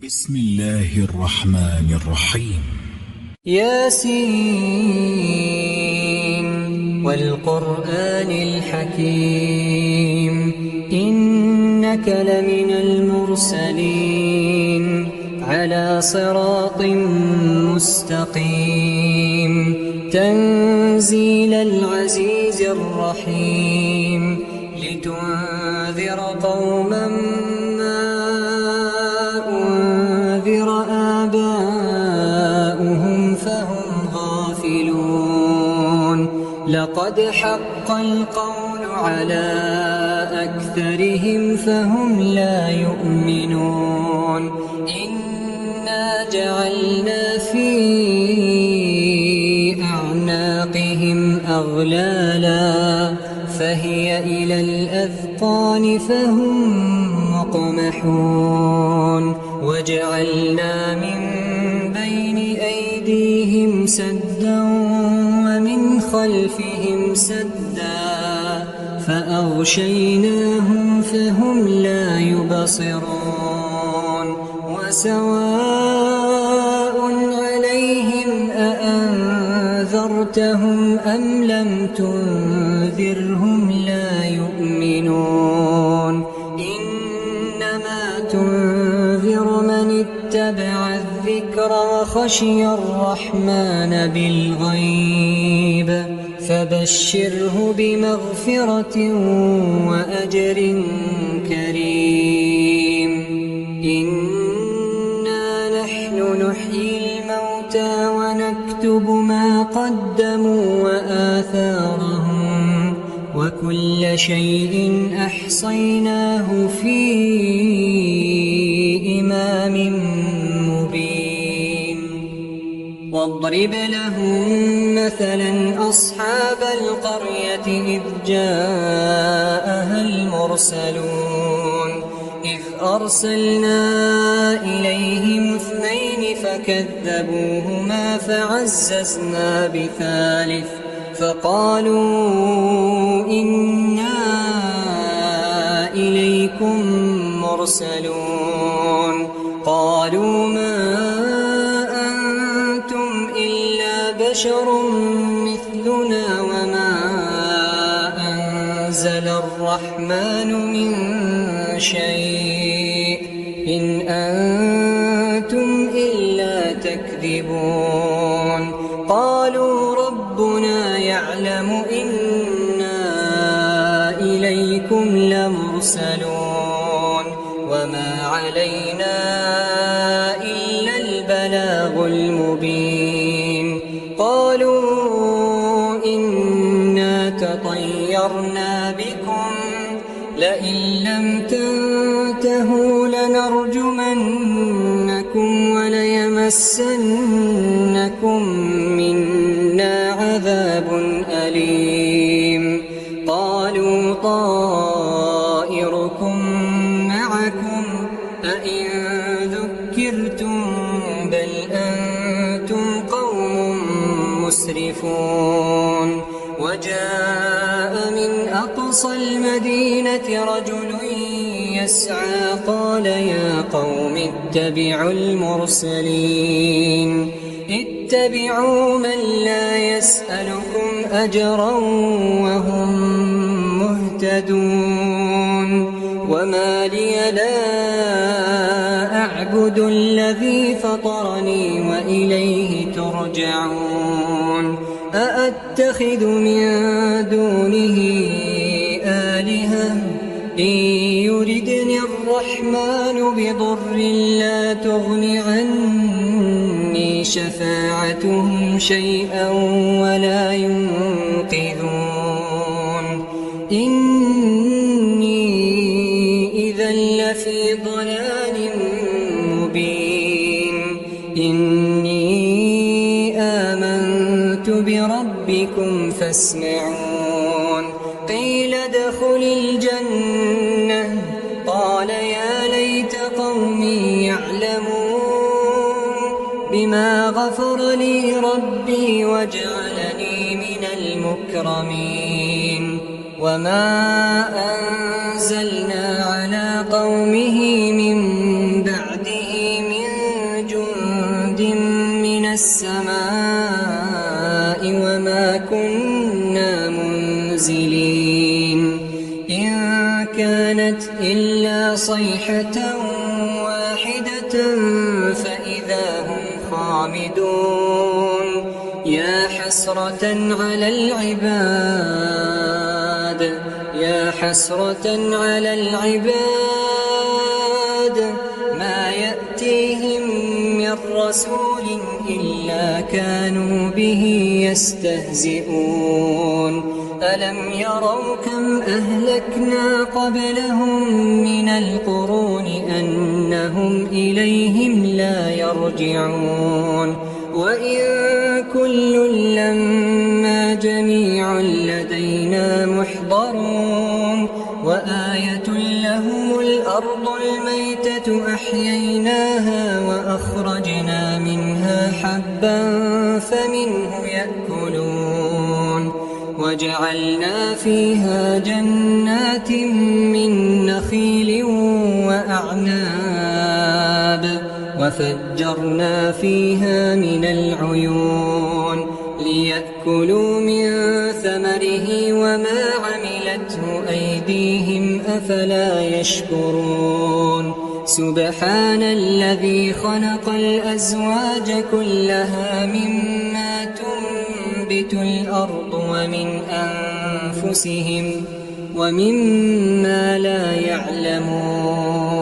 بسم الله الرحمن الرحيم. ياسين والقرآن الحكيم إنك لمن المرسلين على صراط مستقيم تنزيل العزيز الرحيم لتنذر قوما ما أنذر آباؤهم فهم غافلون لقد حق القول على أكثرهم فهم لا يؤمنون إنا جعلنا في أعناقهم أغلالا فهي إلى الأذقان فهم مقمحون وجعلنا من بين أيديهم سدا ومن خلفهم سدا فأغشيناهم فهم لا يبصرون وسواء عليهم أأنذرتهم أم لم تنذرهم لا يؤمنون إنما تنذر من اتبع الذكر وخشي الرحمن بالغيب فبشره بمغفرة وأجر كريم إنا نحن نحيي الموتى ونكتب ما قدموا وآثارهم وكل شيء أحصيناه في إمام مبين واضرب لهم مثلا أصحاب القرية إذ جاءها المرسلون إذ أرسلنا إليهم 2 فكذبوهما فعززنا بثالث فقالوا إنا إليكم مرسلون قالوا ما أنتم إلا بشر مثلنا وما أنزل الرحمن من شيء إن أنتم إلا تكذبون قالوا ربنا يعلم إنا إليكم لمرسلون وما علينا إلا البلاغ المبين قالوا إنا تطيرنا بكم لئن لم تنتهوا لنرجمنكم وليمسنكم منا عذاب أليم قالوا طائركم معكم أئن ذكرتم بل أنتم قوم مسرفون وجاء من أقصى المدينة رجل يسعى قال يا قوم اتبعوا المرسلين اتبعوا من لا يسألكم أجرا وهم مهتدون وما لي لا أعبد الذي فطرني وإليه ترجعون أأتخذ من دونه آلهة إن يردني الرحمن بضر لا تغن عني شفاعتهم شيئا ولا ينقذون إني إذا لفي ضلال مبين إني آمنت بربكم فاسمعون قيل ادخل الجنة قال يا ليت قومي يعلمون بما غفر لي ربي وجعلني من المكرمين وما أنزلنا على قومه من بعده من السماء وما كنا منزلين إن كانت إلا صيحة واحدة فإذا هم خامدون يا حسرة على العباد يا حسرة على العباد ما يأتيهم من رسول إلا كانوا به يستهزئون ألم يروا كم أهلكنا قبلهم من القرون أنهم إليهم لا يرجعون وإن كل لما جميع لدينا محضرون وآية لهم الأرض الميتة أحييناها وأخرجنا منها حبا فمنه يأكلون وجعلنا فيها جنات من نخيل وأعناب وفجرنا فيها من العيون ليأكلوا من ثمره وما عملته أيديهم أفلا يشكرون سبحان الذي خلق الأزواج كلها مما تنبت الأرض ومن أنفسهم ومما لا يعلمون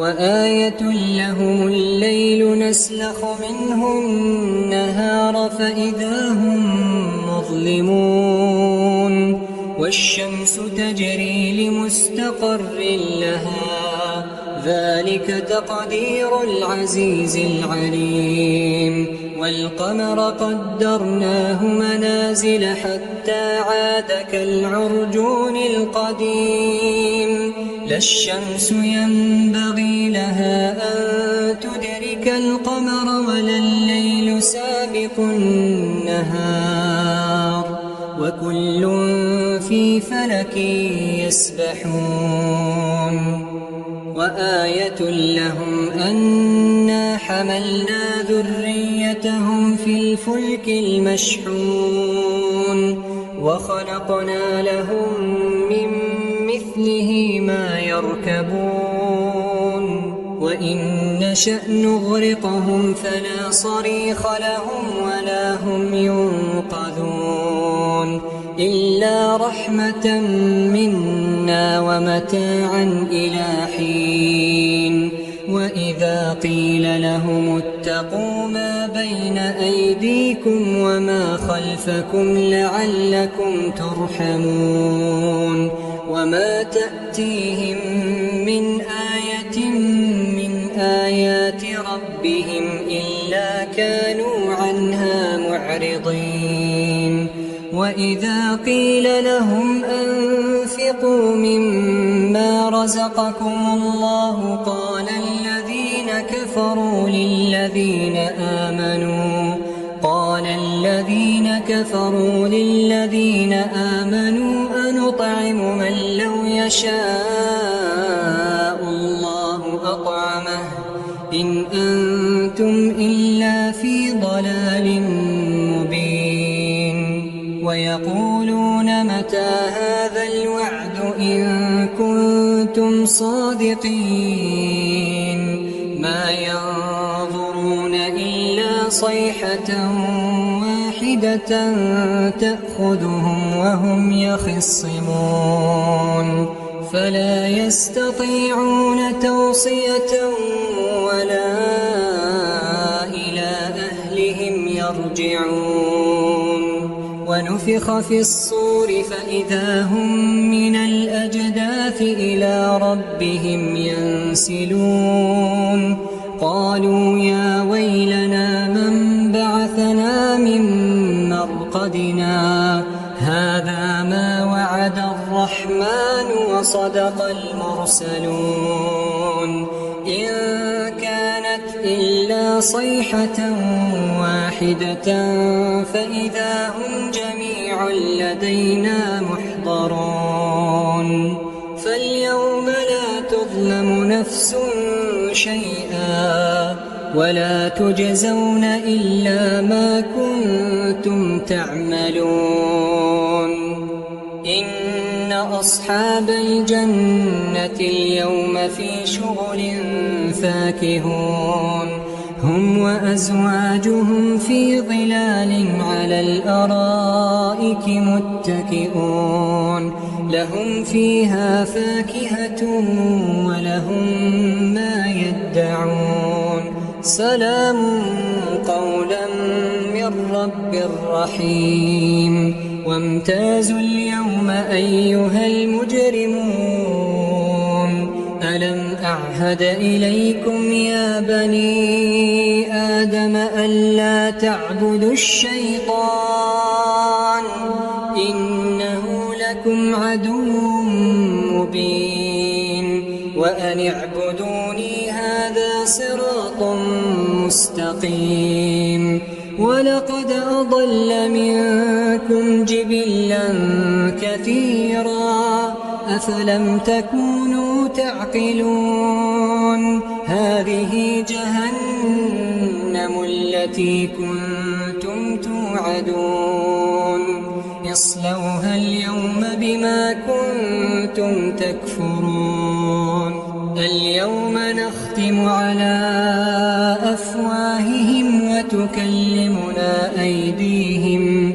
وآية لهم الليل نسلخ منه النهار فإذا هم مظلمون والشمس تجري لمستقر لها ذلك تقدير العزيز العليم والقمر قدرناه منازل حتى عاد كالعرجون القديم لا الشمس ينبغي لها أن تدرك القمر ولا الليل سابق النهار وكل في فلك يسبحون وآية لهم أنا حملنا ذريتهم في الفلك المشحون وخلقنا لهم من مثله ما يركبون وإن نشأ نغرقهم فلا صريخ لهم ولا هم ينقذون إلا رحمة منا ومتاعا إلى حين وإذا قيل لهم اتقوا ما بين أيديكم وما خلفكم لعلكم ترحمون وما تأتيهم من آية من آيات ربهم إلا كانوا عنها معرضين وإذا قيل لهم أنفقوا مما رزقكم الله قال الذين كفروا للذين آمنوا أنطعم من لو يشاء الله أطعمه إن أنتم إلا في ضلال مبين ويقولون متى هذا الوعد إن كنتم صادقين ما ينظرون إلا صيحة واحدة تأخذهم وهم يخصمون فلا يستطيعون توصية ولا إلى أهلهم يرجعون ونفخ في الصور فإذا هم من الأجداث إلى ربهم ينسلون قالوا يا ويلنا من بعثنا من مرقدنا هذا ما وعد الرحمن وصدق المرسلون إن كانت إلا صيحة واحدة فإذا هم جميع لدينا محضرون فاليوم لا تظلم نفس شيئا ولا تجزون إلا ما كنتم تعملون إن أصحاب الجنة اليوم في شغل فاكهون هم وأزواجهم في ظلال على الأرائك متكئون لهم فيها فاكهة ولهم ما يدعون سلام قولا من رب رحيم وامتازوا اليوم أيها المجرمون ألم أعهد إليكم يا بني آدم ألا تعبدوا الشيطان إنه لكم عدو مبين وأن اعبدوني هذا صراط مستقيم ولقد أضل منكم جبلا كثيرا أفلم تكونوا تعقلون هذه جهنم التي كنتم توعدون اصلوها اليوم بما كنتم تكفرون اليوم نختم على أفواههم وتكلمنا أيديهم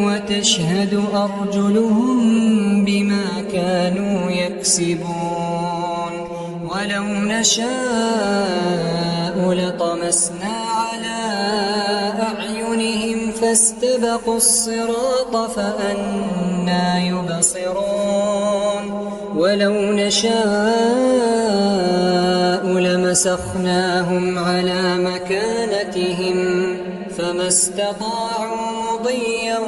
وتشهد أرجلهم بما كانوا يكسبون ولو نشاء لطمسنا على أعينهم فاستبقوا الصراط فأنى يبصرون ولو نشاء لمسخناهم على مكانتهم فما استطاعوا مضيا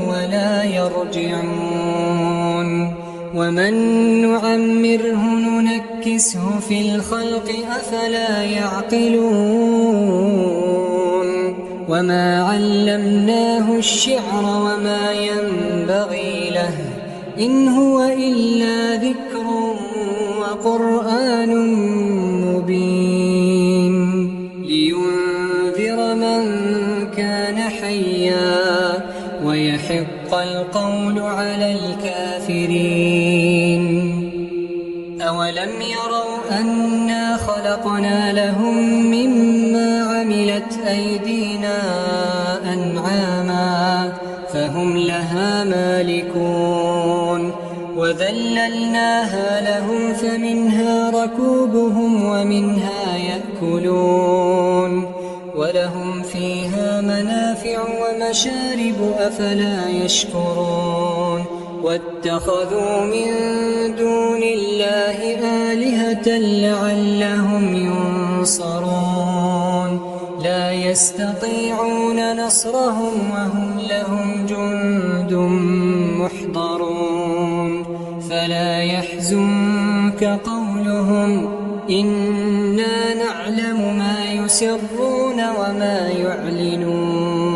ولا يرجعون ومن نعمره ننكسه في الخلق أفلا يعقلون وما علمناه الشعر وما ينبغي له إن هو إلا ذكر وقرآن مبين لينذر من كان حيا ويحق القول على الكافرين أولم يروا أنا خلقنا لهم مما عملت أيدينا أنعاما فهم لها مالكون وذللناها لهم فمنها ركوبهم ومنها يأكلون ولهم فيها منافع ومشارب أفلا يشكرون واتخذوا من دون الله آلهة لعلهم ينصرون لا يستطيعون نصرهم وهم لهم جند محضرون فلا يحزنك قولهم إنا نعلم ما يسرون وما يعلنون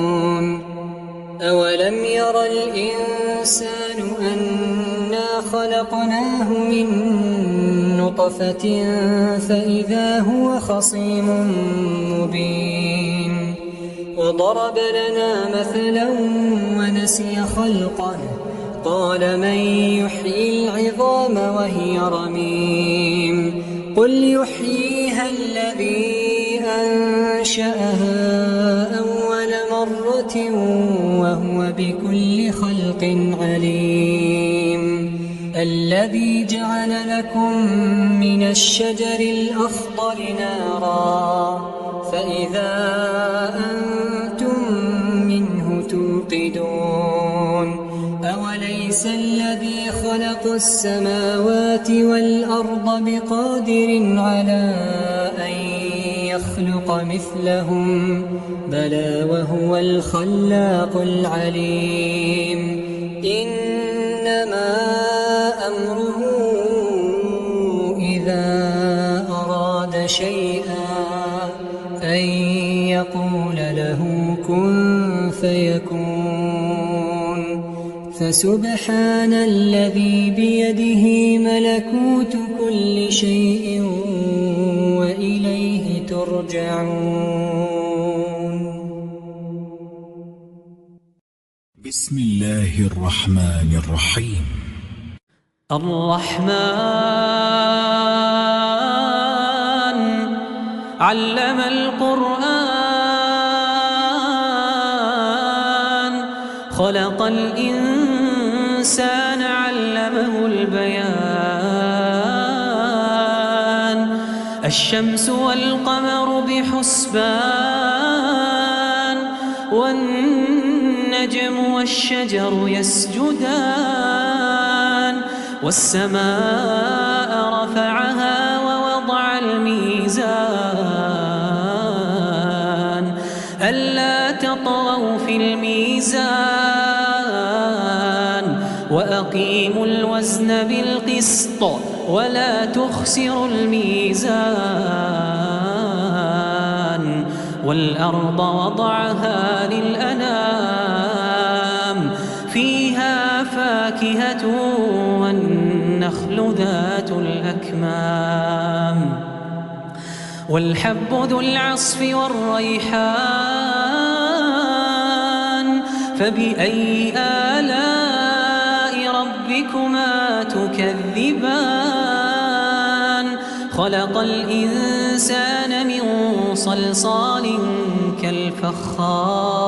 أولم ير الإنسان أنا خلقناه من نطفة فإذا هو خصيم مبين وضرب لنا مثلا ونسي خلقه قال من يحيي العظام وهي رميم قل يحييها الذي أنشأها أول مرة وهو بكل خلق عليم الذي جعل لكم من الشجر الأخضر نارا فإذا أنتم منه توقدون أوليس الذي خلق السماوات والأرض بقادر على أن يخلق مثلهم بلى وهو الخلاق العليم إنما أمره إذا أراد شيئا أن يقول له كن فيكون فسبحان الذي بيده ملكوت كل شيء يرجعون. بسم الله الرحمن الرحيم. الرحمن علم القرآن خلق الإنسان علمه البيان الشمس والقمر بحسبان والنجم والشجر يسجدان والسماء رفعها ووضع الميزان ألا تطغوا في الميزان وأقيموا الوزن بالقسط ولا تخسروا الميزان والأرض وضعها للأنام فيها فاكهة والنخل ذات الأكمام والحب ذو العصف والريحان فبأي آلاء ربكما تكذبان خلق الإنسان من صلصال كالفخار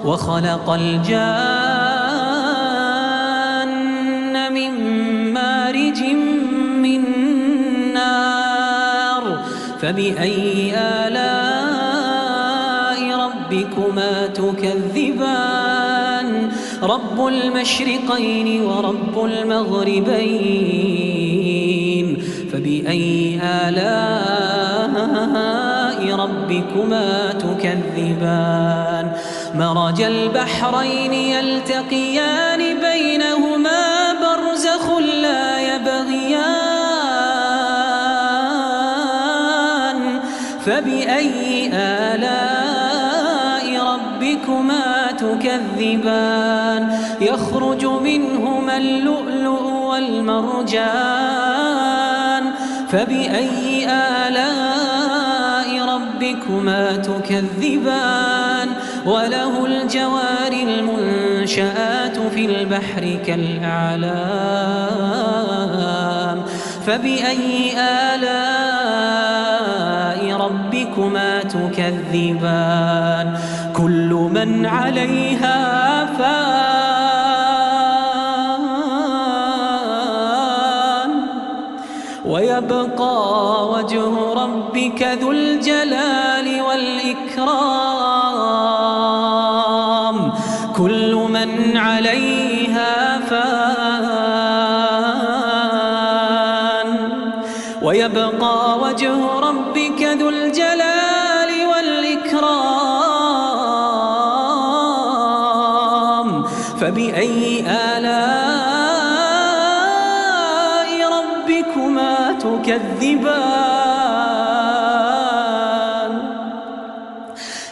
وخلق الجان من مارج من نار فبأي آلاء ربكما تكذبان رب المشرقين ورب المغربين فبأي آلاء ربكما تكذبان مرج البحرين يلتقيان بينهما برزخ لا يبغيان فبأي آلاء ربكما تكذبان يخرج منهما اللؤلؤ والمرجان فبأي آلاء ربكما تكذبان وله الجوار المنشآت في البحر كالأعلام فبأي آلاء ربكما تكذبان كل من عليها فان ويبقى وجه ربك ذو الجلال والإكرام كل من عليها فان ويبقى وجه ربك ذو الجلال والإكرام فبأي آلاء ربكما تكذبان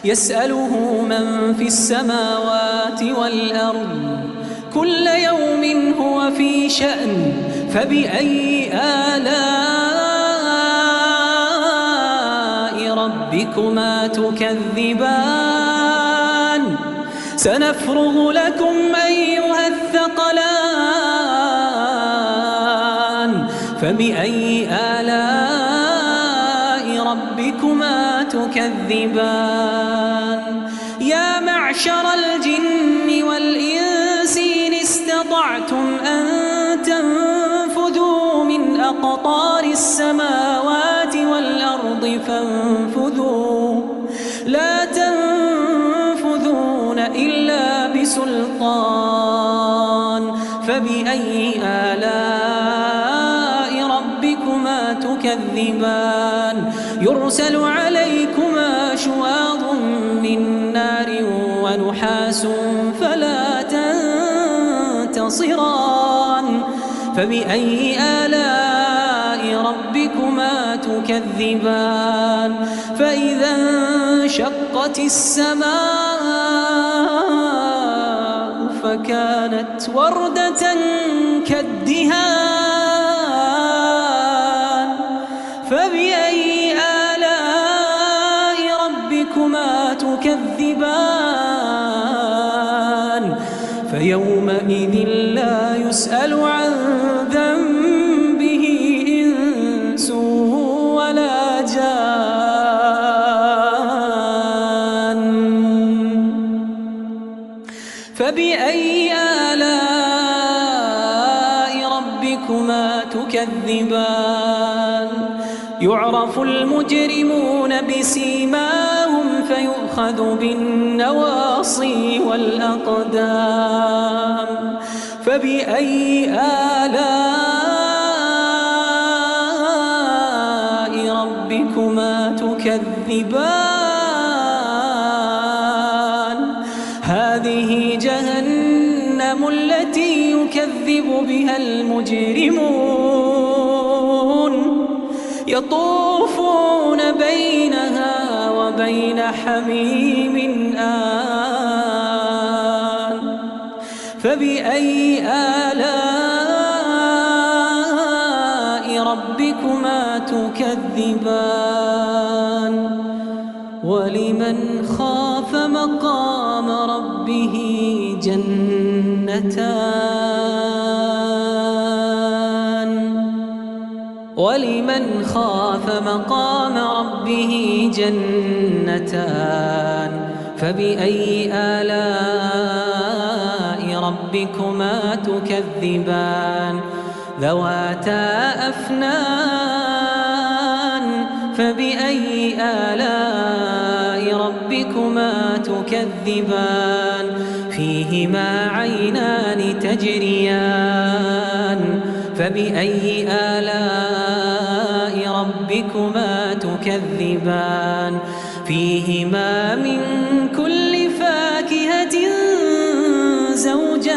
يسأله من في السماوات والأرض كل يوم هو في شأن فبأي آلاء ربكما تكذبان سنفرغ لكم أيها الثقلان فبأي آلاء ربكما تكذبان يا معشر الجن والإنس إن استطعتم أن تنفذوا من أقطار السماوات والأرض فانفذوا لا تنفذون إلا بسلطان فبأي آلاء ربكما تكذبان يرسل عليكما شواظ من نار ونحاس فلا تنتصران فبأي آلاء ربكما تكذبان فإذا انشقت السماء فكانت وردة كالدهان فبأي تكذبان فيومئذ لا يسأل عن ذنبه إنس ولا جان فبأي آلاء ربكما تكذبان يعرف المجرمون بسيماهم فيؤخذ بالنواصي والأقدام فبأي آلاء ربكما تكذبان هذه جهنم التي يكذب بها المجرمون يطوفون بينها وبين حميم آن فبأي آلاء ربكما تكذبان ولمن خاف مقام ربه جنتان ولمن خاف مقام ربه جنتان فبأي آلاء ربكما تكذبان ذواتا أفنان فبأي آلاء ربكما تكذبان فيهما عينان تجريان فبأي آلاء ربكما تكذبان فيهما من كل فاكهة زوجان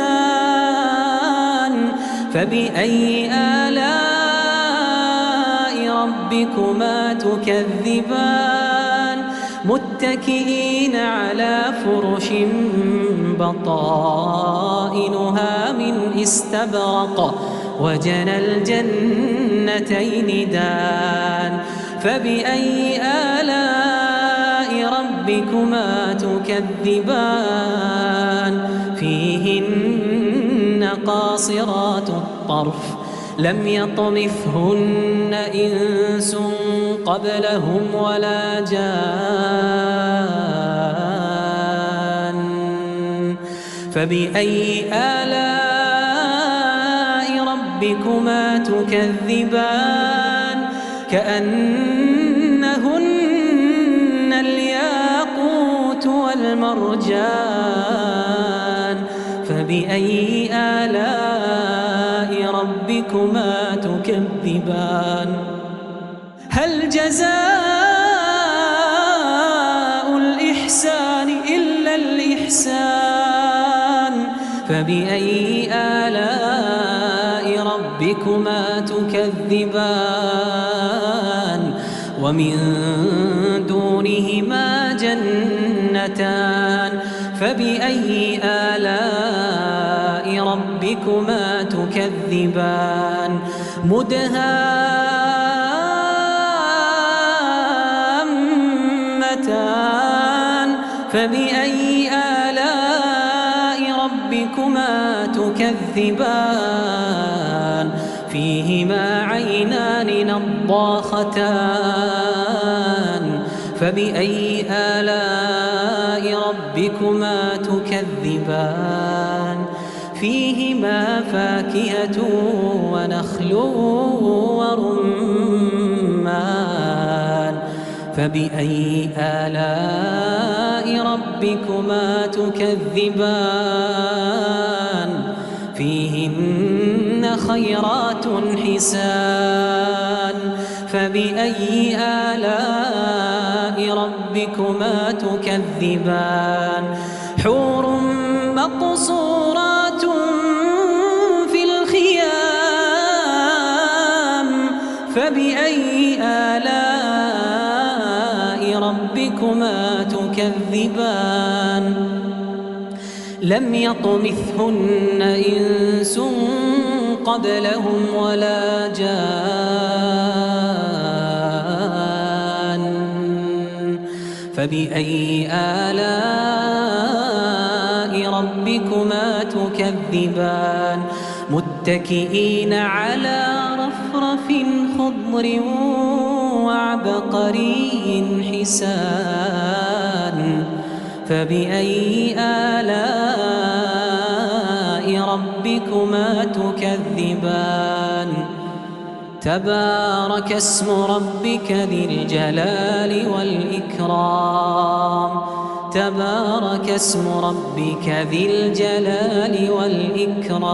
فبأي آلاء ربكما تكذبان متكئين على فرش بطائنها من استبرق وجنى الجنتين دان فبأي آلاء ربكما تكذبان فيهن قاصرات الطرف لم يطمثهن إنس قبلهم ولا جان فبأي آلاء ربكما تكذبان كأنهن الياقوت والمرجان فبأي آلاء ربكما تكذبان هل جزاء الإحسان إلا الإحسان فبأي آلاء ربكما تكذبان ومن دونهما جنتان فبأي آلاء ربكما تكذبان مدهامتان فبأي آلاء ربكما تكذبان فيهما عينان نضاختان فبأي آلاء ربكما تكذبان فيهما فاكهة ونخل ورمان فبأي آلاء ربكما تكذبان فيهن خيرات حسان فبأي آلاء ربكما تكذبان حور مقصورات في الخيام فبأي آلاء ربكما تكذبان لم يطمثهن إنس قبلهم ولا جان فبأي آلاء ربكما تكذبان متكئين على رفرف خضر وعبقري حسان فبأي آلاء ربكما تكذبان تبارك اسم ربك ذي الجلال والإكرام تبارك اسم ربك ذي الجلال والإكرام